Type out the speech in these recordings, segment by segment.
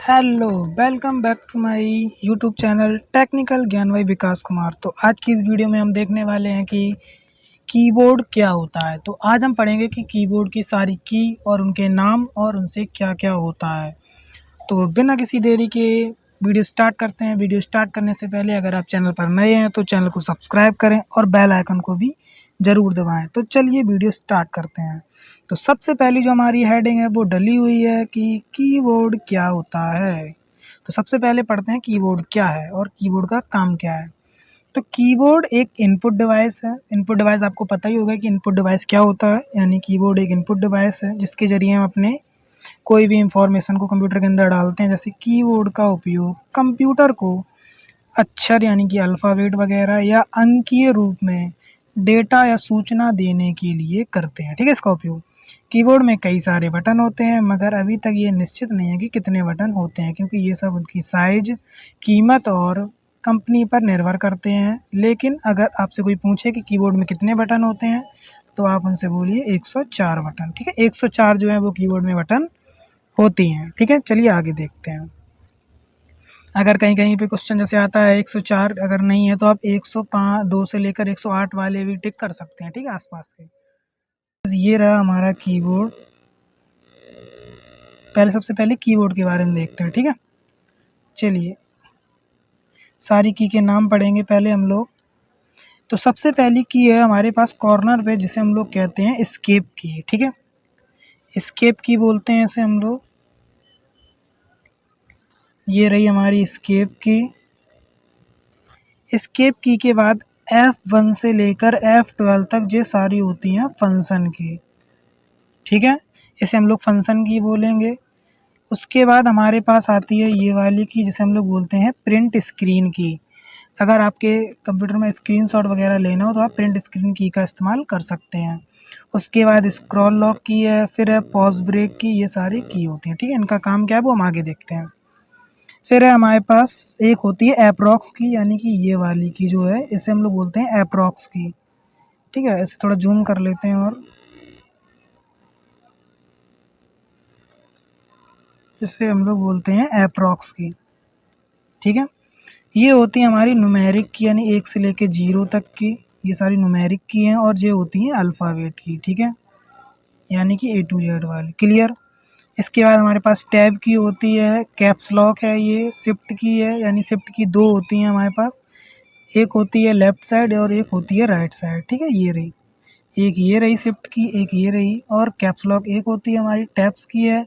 Hello, welcome back to my YouTube channel technical Gyan भाई विकास कुमार। तो आज की इस वीडियो में हम देखने वाले हैं कि कीबोर्ड क्या होता है। तो आज हम पढ़ेंगे कि कीबोर्ड की सारी की और उनके नाम और उनसे क्या क्या होता है। तो बिना किसी देरी के वीडियो स्टार्ट करते हैं। वीडियो स्टार्ट करने से पहले अगर आप चैनल पर नए हैं तो चैनल को सब्सक्राइब करें और बेल आइकन को भी ज़रूर दबाएं। तो चलिए वीडियो स्टार्ट करते हैं। तो सबसे पहली जो हमारी हेडिंग है वो डली हुई है कि कीबोर्ड क्या होता है। तो सबसे पहले पढ़ते हैं कीबोर्ड क्या है और कीबोर्ड का काम क्या है। तो कीबोर्ड एक इनपुट डिवाइस है। इनपुट डिवाइस आपको पता ही होगा कि इनपुट डिवाइस क्या होता है। यानी कीबोर्ड एक इनपुट डिवाइस है जिसके ज़रिए हम अपने कोई भी इंफॉर्मेशन को कंप्यूटर के अंदर डालते हैं। जैसे कीबोर्ड का उपयोग कंप्यूटर को अक्षर यानी कि अल्फ़ाबेट वगैरह या अंकीय रूप में डेटा या सूचना देने के लिए करते हैं। ठीक है, इसका उपयोग कीबोर्ड में कई सारे बटन होते हैं, मगर अभी तक ये निश्चित नहीं है कि कितने बटन होते हैं, क्योंकि ये सब उनकी साइज, कीमत और कंपनी पर निर्भर करते हैं। लेकिन अगर आपसे कोई पूछे कि कीबोर्ड में कितने बटन होते हैं, तो आप उनसे बोलिए 104 बटन। ठीक है, 104 जो है वो कीबोर्ड में बटन होती हैं। ठीक है, चलिए आगे देखते हैं। अगर कहीं-कहीं पे क्वेश्चन जैसे आता है 104 अगर नहीं है तो आप 105 2 से लेकर 108 वाले भी टिक कर सकते हैं, ठीक है, आस-पास के। ये रहा हमारा कीबोर्ड। सबसे पहले कीबोर्ड के बारे में देखते हैं, ठीक है? चलिए, सारी की के नाम पढ़ेंगे पहले हम लोग। तो सबसे पहली की है हमारे पास कॉर्नर पे, जिसे हम लोग कहते हैं एस्केप की, ठीक है? एस्केप की बोलते हैं इसे हम लोग। ये रही हमारी एस्केप की। एस्केप की के बाद F1 से लेकर F12 तक ये सारी होती हैं फंक्शन की, ठीक है? इसे हम लोग फंक्शन की बोलेंगे। उसके बाद हमारे पास आती है ये वाली की, जिसे हम लोग बोलते हैं प्रिंट स्क्रीन की। अगर आपके कंप्यूटर में स्क्रीनशॉट वगैरह लेना हो तो आप प्रिंट स्क्रीन की का इस्तेमाल कर सकते हैं। उसके बाद स्क्रॉल लॉक की है, फिर है पॉज ब्रेक की, ये सारी की होती हैं, ठीक है? इनका काम क्या है वो हम आगे देखते हैं। फिर है हमारे पास एक होती है एप्रॉक्स की, यानी कि ये वाली की जो है इसे हम लोग बोलते हैं एप्रॉक्स की, ठीक है? इसे थोड़ा जूम कर लेते हैं और इसे हम लोग बोलते हैं एप्रॉक्स की, ठीक है? ये होती है हमारी न्यूमेरिक की, यानी 1 से लेके 0 तक की, ये सारी न्यूमेरिक की हैं, और ये होती हैं अल्फ़ाबेट की, ठीक है? यानी कि A to Z वाली, क्लियर? इसके बाद हमारे पास टैब की होती है, कैप्स लॉक है, ये शिफ्ट की है, यानी शिफ्ट की 2 होती हैं हमारे पास, एक होती है लेफ्ट साइड और एक होती है राइट साइड, ठीक है? ये रही, एक ये रही शिफ्ट की, एक ये रही, और कैप्स लॉक एक होती है हमारी टैब्स की है,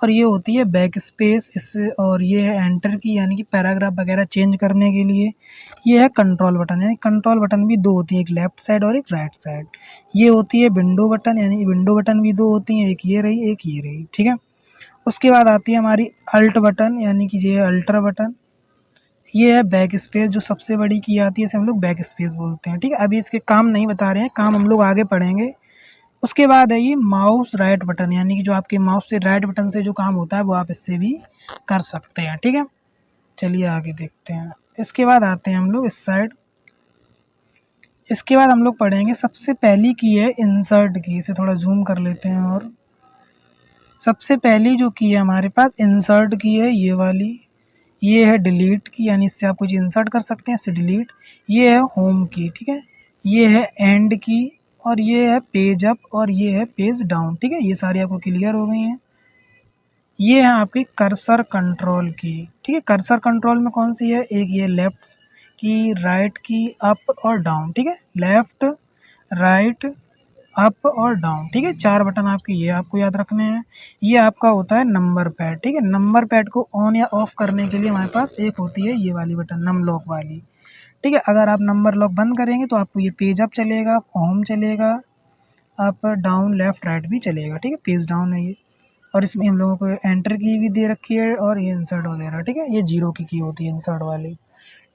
और ये होती है बैक स्पेस इस, और ये है एंटर की, यानी कि पैराग्राफ वगैरह चेंज करने के लिए। ये है कंट्रोल बटन, यानी कंट्रोल बटन भी 2 होती हैं, एक लेफ्ट साइड और एक राइट साइड। ये होती है विंडो बटन, यानी विंडो बटन भी 2 होती हैं, एक ये रही एक ये रही, ठीक है? उसके बाद आती है हमारी अल्ट बटन, यानी कि ये है अल्टर बटन। ये है बैक स्पेस, जो सबसे बड़ी की आती है इसे हम लोग बैक स्पेस बोलते हैं, ठीक है? अभी इसके काम नहीं बता रहे हैं, काम हम लोग आगे पढ़ेंगे। उसके बाद है ये माउस राइट बटन, यानी कि जो आपके माउस से राइट बटन से जो काम होता है वो आप इससे भी कर सकते हैं, ठीक है? चलिए आगे देखते हैं। इसके बाद आते हैं हम लोग इस साइड। इसके बाद हम लोग पढ़ेंगे सबसे पहली की है इंसर्ट की, इसे थोड़ा जूम कर लेते हैं, और सबसे पहली जो की है हमारे पास इंसर्ट की है, ये वाली। ये है डिलीट की, यानी इससे आप कुछ इंसर्ट कर सकते हैं, इससे डिलीट। ये है होम की, ठीक है? ये है एंड की, और ये है पेज अप, और ये है पेज डाउन, ठीक है? ये सारी आपको क्लियर हो गई हैं। ये है आपकी कर्सर कंट्रोल की, ठीक है? कर्सर कंट्रोल में कौन सी है, एक ये लेफ्ट की, राइट की, अप और डाउन, ठीक है? लेफ्ट, राइट, अप और डाउन, ठीक है? 4 बटन आपके ये आपको याद रखने हैं। ये आपका होता है नंबर पैड, ठीक है? नंबर पैड को ऑन या ऑफ करने के लिए हमारे पास एक होती है ये वाली बटन, नम लॉक वाली, ठीक है? अगर आप नंबर लॉक बंद करेंगे तो आपको ये पेज अप चलेगा, होम चलेगा, अप, डाउन, लेफ्ट, राइट भी चलेगा, ठीक है? पेज डाउन है ये। और इसमें हम लोगों को एंटर की भी दे रखी है, और ये इंसर्ट वगैरह, ठीक है? ये 0 की होती है इंसर्ट वाली,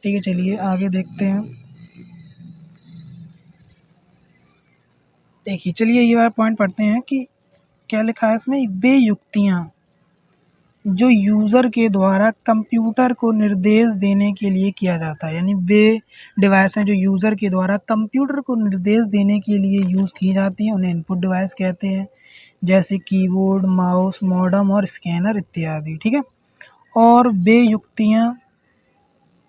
ठीक है? चलिए आगे देखते हैं। देखिए, चलिए ये वाला पॉइंट पढ़ते हैं कि क्या लिखा है इसमें, वे युक्तियाँ जो यूज़र के द्वारा कंप्यूटर को निर्देश देने के लिए किया जाता है, यानी वे डिवाइस हैं जो यूज़र के द्वारा कंप्यूटर को निर्देश देने के लिए यूज़ की जाती हैं, उन्हें इनपुट डिवाइस कहते हैं। जैसे कीबोर्ड, माउस, मॉडेम और स्कैनर इत्यादि, ठीक है? और वे युक्तियाँ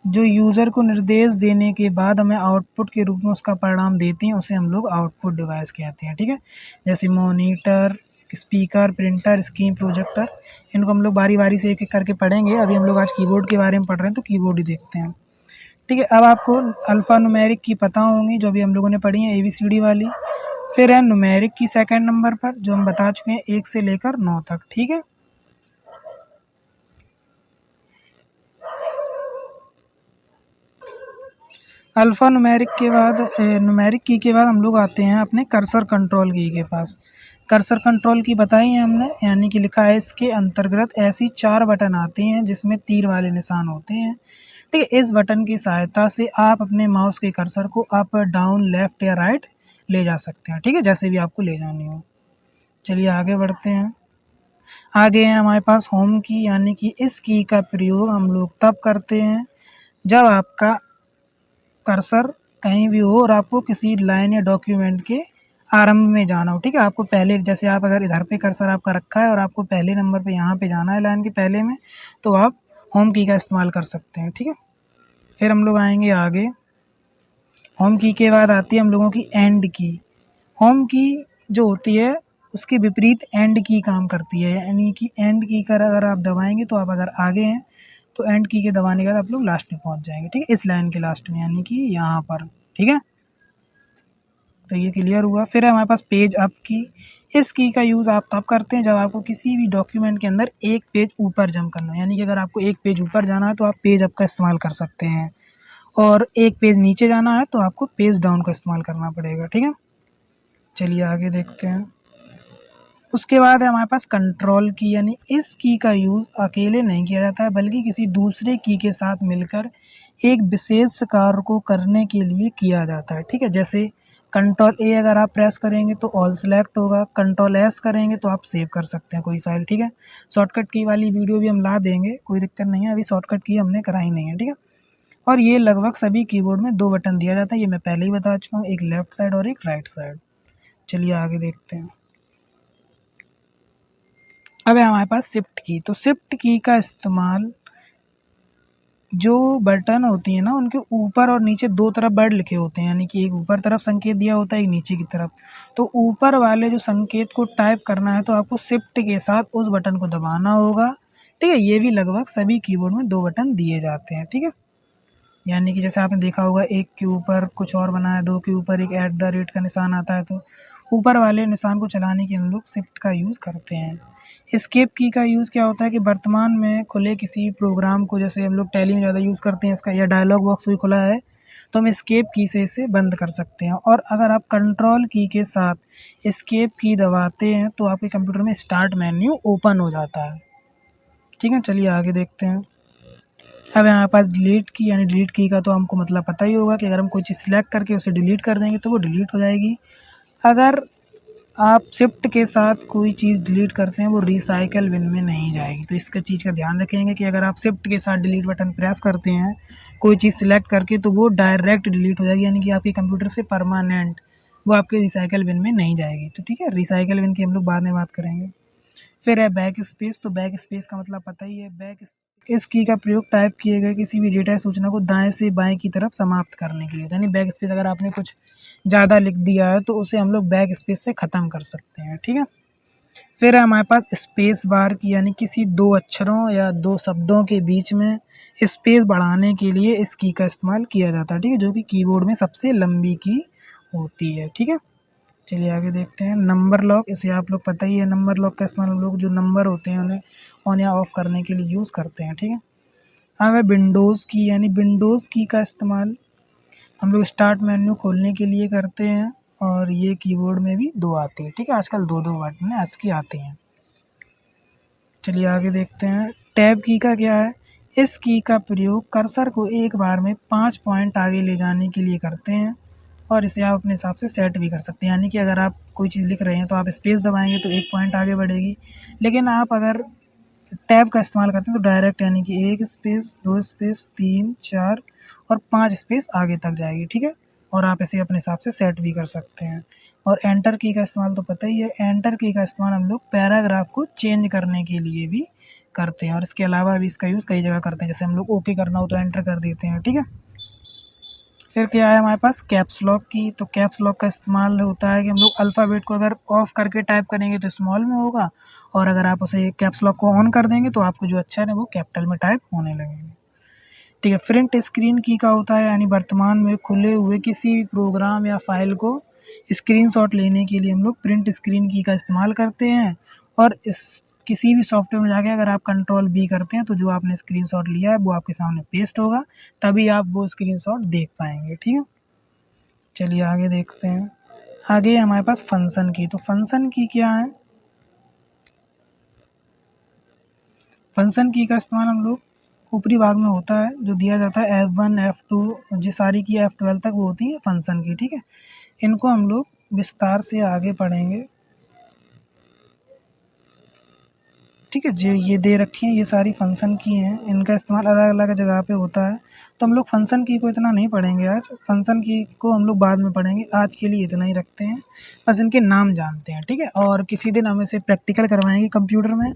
जो यूज़र को निर्देश देने के बाद हमें आउटपुट के रूप में उसका परिणाम देती हैं, उसे हम लोग आउटपुट डिवाइस कहते हैं, ठीक है। जैसे monitor, speaker, printer, screen, projector, इनको हम लोग बारी बारी से एक एक करके पढ़ेंगे। अभी हम लोग आज कीबोर्ड के बारे में पढ़ रहे हैं, तो कीबोर्ड ही देखते हैं, ठीक है। अब आपको अल्फ़ा न्यूमेरिक की पता होंगी, जो अभी हम लोगों ने पढ़ी है ABCD वाली। फिर है न्यूमेरिक की सेकंड नंबर पर, जो हम बता चुके हैं 1 से लेकर 9 तक, ठीक है। अल्फ़ा न्यूमेरिक की के बाद हम लोग आते हैं अपने कर्सर कंट्रोल की के पास। कर्सर कंट्रोल की बताई है हमने, यानी कि लिखा है इसके अंतर्गत ऐसी 4 बटन आते हैं जिसमें तीर वाले निशान होते हैं, ठीक है। इस बटन की सहायता से आप अपने माउस के कर्सर को अप, डाउन, लेफ्ट या राइट ले जा सकते हैं, ठीक है, जैसे भी आपको ले जानी हो। चलिए आगे बढ़ते हैं। आगे है हमारे पास होम की, यानी कि इस की का प्रयोग हम लोग तब करते हैं जब आपका कर्सर कहीं भी हो और आपको किसी लाइन या डॉक्यूमेंट के आरंभ में जाना हो, ठीक है। आपको पहले, जैसे आप अगर इधर पे कर्सर आपका रखा है और आपको पहले नंबर पे यहाँ पे जाना है लाइन के पहले में, तो आप होम की का इस्तेमाल कर सकते हैं, ठीक है। फिर हम लोग आएंगे आगे। होम की के बाद आती है हम लोगों की एंड की। होम की जो होती है उसके विपरीत एंड की काम करती है, यानी कि एंड की कर अगर आप दबाएंगे तो आप अगर आगे हैं, तो एंड की के दबाने के बाद आप लोग लास्ट में पहुंच जाएंगे, ठीक है, इस लाइन के लास्ट में, यानी कि यहाँ पर, ठीक है। तो ये क्लियर हुआ। फिर है हमारे पास पेज अप की। इस की का यूज़ आप तब करते हैं जब आपको किसी भी डॉक्यूमेंट के अंदर एक पेज ऊपर जंप करना है, यानी कि अगर आपको एक पेज ऊपर जाना है तो आप पेज अप का इस्तेमाल कर सकते हैं, और एक पेज नीचे जाना है तो आपको पेज डाउन का इस्तेमाल करना पड़ेगा, ठीक है। चलिए आगे देखते हैं। उसके बाद है हमारे पास कंट्रोल की, यानी इस की का यूज़ अकेले नहीं किया जाता है बल्कि किसी दूसरे की के साथ मिलकर एक विशेष कार्य को करने के लिए किया जाता है, ठीक है। जैसे कंट्रोल ए अगर आप प्रेस करेंगे तो ऑल सेलेक्ट होगा, कंट्रोल एस करेंगे तो आप सेव कर सकते हैं कोई फाइल, ठीक है। शॉर्टकट की वाली वीडियो भी हम ला देंगे, कोई दिक्कत नहीं है, अभी शॉर्टकट की हमने कराई नहीं है, ठीक है। और ये लगभग सभी कीबोर्ड में 2 बटन दिया जाता है, ये मैं पहले ही बता चुका हूँ, एक लेफ्ट साइड और एक राइट साइड। चलिए आगे देखते हैं। अब है हमारे पास शिफ्ट की। तो शिफ्ट की का इस्तेमाल जो बटन होती है ना, उनके ऊपर और नीचे 2 तरफ वर्ड लिखे होते हैं, यानी कि एक ऊपर तरफ संकेत दिया होता है, एक नीचे की तरफ। तो ऊपर वाले जो संकेत को टाइप करना है तो आपको शिफ्ट के साथ उस बटन को दबाना होगा, ठीक है। ये भी लगभग सभी कीबोर्ड में 2 बटन दिए जाते हैं, ठीक है। यानी कि जैसे आपने देखा होगा, एक के ऊपर कुछ और बना है, 2 के ऊपर एक @ का निशान आता है, तो ऊपर वाले निशान को चलाने के हम लोग शिफ्ट का यूज़ करते हैं। एस्केप की का यूज़ क्या होता है कि वर्तमान में खुले किसी प्रोग्राम को, जैसे हम लोग टैली में ज़्यादा यूज़ करते हैं इसका, या डायलॉग बॉक्स भी खुला है तो हम एस्केप की से इसे बंद कर सकते हैं। और अगर आप कंट्रोल की के साथ एस्केप की दबाते हैं तो आपके कंप्यूटर में स्टार्ट मेन्यू ओपन हो जाता है, ठीक है। चलिए आगे देखते हैं। अब हमारे पास डिलीट की, यानी डिलीट की का तो हमको मतलब पता ही होगा कि अगर हम कोई चीज़ सिलेक्ट करके उसे डिलीट कर देंगे तो वो डिलीट हो जाएगी। अगर आप शिफ्ट के साथ कोई चीज़ डिलीट करते हैं वो रिसाइकल बिन में नहीं जाएगी, तो इसका चीज़ का ध्यान रखेंगे कि अगर आप शिफ्ट के साथ डिलीट बटन प्रेस करते हैं कोई चीज़ सिलेक्ट करके, तो वो डायरेक्ट डिलीट हो जाएगी, यानी कि आपके कंप्यूटर से परमानेंट वो आपके रिसाइकल बिन में नहीं जाएगी। तो ठीक है, रिसाइकल बिन की हम लोग बाद में बात करेंगे। फिर है बैक स्पेस। तो बैक स्पेस का मतलब पता ही है, इस की का प्रयोग टाइप किए गए किसी भी डेटा सूचना को दाएं से बाएं की तरफ समाप्त करने के लिए, यानी बैक स्पेस अगर आपने कुछ ज़्यादा लिख दिया है तो उसे हम लोग बैक स्पेस से ख़त्म कर सकते हैं, ठीक है। फिर है हमारे पास स्पेस बार की, यानी किसी 2 अक्षरों या 2 शब्दों के बीच में स्पेस बढ़ाने के लिए इस की का इस्तेमाल किया जाता है, ठीक है, जो कि कीबोर्ड में सबसे लंबी की होती है, ठीक है। चलिए आगे देखते हैं। नंबर लॉक, इसे आप लोग पता ही है, नंबर लॉक का इस्तेमाल हम लोग जो नंबर होते हैं उन्हें ऑन या ऑफ करने के लिए यूज़ करते हैं, ठीक है। अब है विंडोज़ की, यानी विंडोज़ की का इस्तेमाल हम लोग स्टार्ट मेन्यू खोलने के लिए करते हैं, और ये कीबोर्ड में भी 2 आती है, ठीक है, आजकल 2-2 बटन एस की आती हैं। चलिए आगे देखते हैं। टैब की का क्या है? इस की का प्रयोग कर्सर को एक बार में 5 पॉइंट आगे ले जाने के लिए करते हैं, और इसे आप अपने हिसाब से सेट भी कर सकते हैं, यानी कि अगर आप कोई चीज़ लिख रहे हैं तो आप स्पेस दबाएंगे तो 1 पॉइंट आगे बढ़ेगी, लेकिन आप अगर टैब का इस्तेमाल करते हैं तो डायरेक्ट, यानी कि 1 स्पेस, 2 स्पेस, 3, 4 और 5 स्पेस आगे तक जाएगी, ठीक है। और आप इसे अपने हिसाब से सेट भी कर सकते हैं। और एंटर की का इस्तेमाल तो पता ही है, एंटर की का इस्तेमाल हम लोग पैराग्राफ को चेंज करने के लिए भी करते हैं और इसके अलावा भी इसका यूज़ कई जगह करते हैं। जैसे हम लोग ओके करना हो तो एंटर कर देते हैं, ठीक है। फिर क्या है हमारे पास कैप्स लॉक की। तो कैप्स लॉक का इस्तेमाल होता है कि हम लोग अल्फ़ाबेट को अगर ऑफ करके टाइप करेंगे तो स्मॉल में होगा, और अगर आप उसे कैप्स लॉक को ऑन कर देंगे तो आपको जो अक्षर है वो कैपिटल में टाइप होने लगेंगे, ठीक है। प्रिंट स्क्रीन की का होता है, यानी वर्तमान में खुले हुए किसी भी प्रोग्राम या फाइल को स्क्रीनशॉट लेने के लिए हम लोग प्रिंट स्क्रीन की का इस्तेमाल करते हैं। और इस किसी भी सॉफ्टवेयर में जाके अगर आप कंट्रोल बी करते हैं तो जो आपने स्क्रीनशॉट लिया है वो आपके सामने पेस्ट होगा, तभी आप वो स्क्रीनशॉट देख पाएंगे, ठीक है। चलिए आगे देखते हैं। आगे हमारे पास फंक्शन की। तो फंक्शन की क्या है? फंक्शन की का इस्तेमाल हम लोग ऊपरी भाग में होता है, जो दिया जाता है F1 F2 जो सारी की F12 तक वो होती है फंक्शन की, ठीक है। इनको हम लोग विस्तार से आगे पढ़ेंगे, ठीक है। जो ये दे रखी हैं ये सारी फंक्शन की हैं, इनका इस्तेमाल अलग अलग जगह पे होता है। तो हम लोग फंक्शन की को इतना नहीं पढ़ेंगे आज, फंक्शन की को हम लोग बाद में पढ़ेंगे। आज के लिए इतना ही रखते हैं, बस इनके नाम जानते हैं, ठीक है। और किसी दिन हम इसे प्रैक्टिकल करवाएंगे कंप्यूटर में,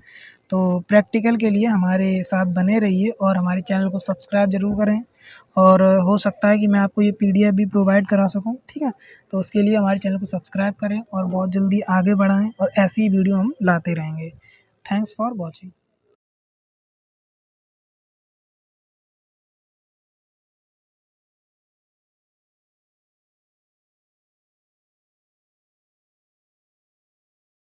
तो प्रैक्टिकल के लिए हमारे साथ बने रहिए और हमारे चैनल को सब्सक्राइब ज़रूर करें। और हो सकता है कि मैं आपको ये PDF भी प्रोवाइड करा सकूँ, ठीक है। तो उसके लिए हमारे चैनल को सब्सक्राइब करें और बहुत जल्दी आगे बढ़ाएँ, और ऐसी ही वीडियो हम लाते रहेंगे। Thanks for watching.